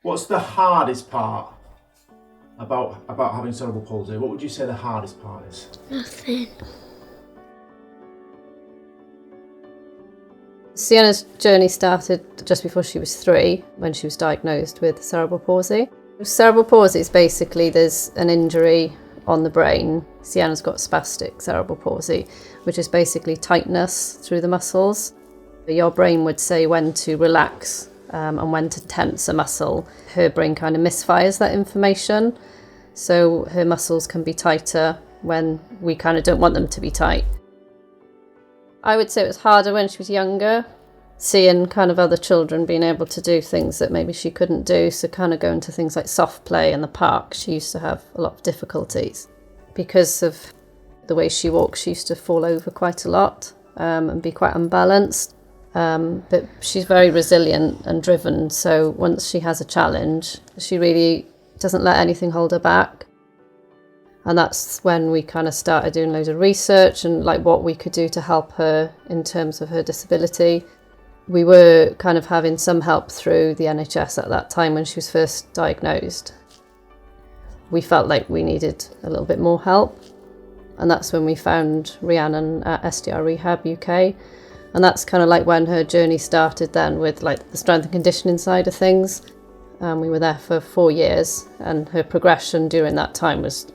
What's the hardest part about having cerebral palsy? What would you say the hardest part is? Nothing. Sienna's journey started just before she was 3, when she was diagnosed with cerebral palsy. Cerebral palsy is basically there's an injury on the brain. Sienna's got spastic cerebral palsy, which is basically tightness through the muscles. Your brain would say when to relax and when to tense a muscle. Her brain kind of misfires that information, so her muscles can be tighter when we kind of don't want them to be tight. I would say it was harder when she was younger, seeing kind of other children being able to do things that maybe she couldn't do, so kind of going to things like soft play in the park, she used to have a lot of difficulties. Because of the way she walks, she used to fall over quite a lot and be quite unbalanced. But she's very resilient and driven, so once she has a challenge, she really doesn't let anything hold her back. And that's when we kind of started doing loads of research and like what we could do to help her in terms of her disability. We were kind of having some help through the NHS at that time when she was first diagnosed. We felt like we needed a little bit more help, and that's when we found Rhiannon at SDR Rehab UK. And that's kind of like when her journey started then with like the strength and conditioning side of things. We were there for 4 years, and her progression during that time was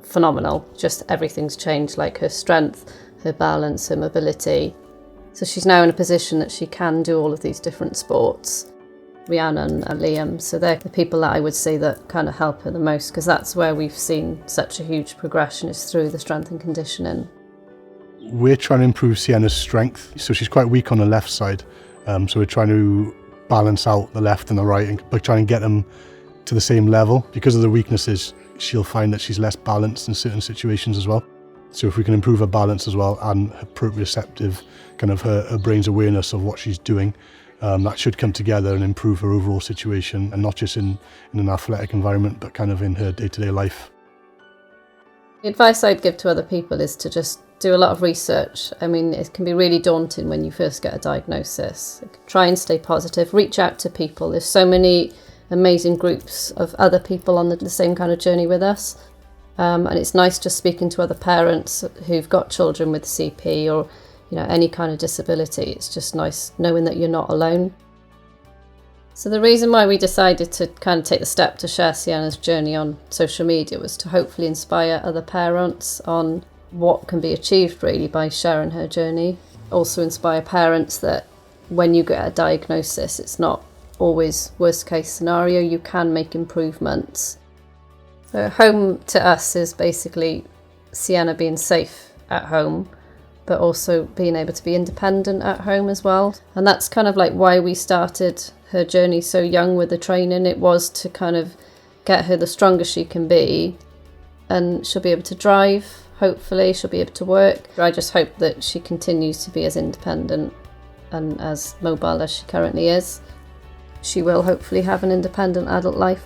phenomenal. Just everything's changed, like her strength, her balance, her mobility. So she's now in a position that she can do all of these different sports. Rhiannon and Liam, so they're the people that I would say that kind of help her the most, because that's where we've seen such a huge progression, is through the strength and conditioning. We're trying to improve Sienna's strength, so she's quite weak on the left side, so we're trying to balance out the left and the right and by trying to get them to the same level. Because of the weaknesses, she'll find that she's less balanced in certain situations as well. So if we can improve her balance as well and her proprioceptive, kind of her brain's awareness of what she's doing, that should come together and improve her overall situation, and not just in an athletic environment, but kind of in her day-to-day life. The advice I'd give to other people is to just do a lot of research. I mean, it can be really daunting when you first get a diagnosis. Try and stay positive, reach out to people. There's so many amazing groups of other people on the same kind of journey with us. And it's nice just speaking to other parents who've got children with CP or any kind of disability. It's just nice knowing that you're not alone. So the reason why we decided to kind of take the step to share Sienna's journey on social media was to hopefully inspire other parents on what can be achieved really by sharing her journey. Also inspire parents that when you get a diagnosis, it's not always worst case scenario, you can make improvements. So home to us is basically Sienna being safe at home, but also being able to be independent at home as well. And that's kind of like why we started her journey so young with the training. It was to kind of get her the strongest she can be, and she'll be able to drive, hopefully she'll be able to work. I just hope that she continues to be as independent and as mobile as she currently is. She will hopefully have an independent adult life.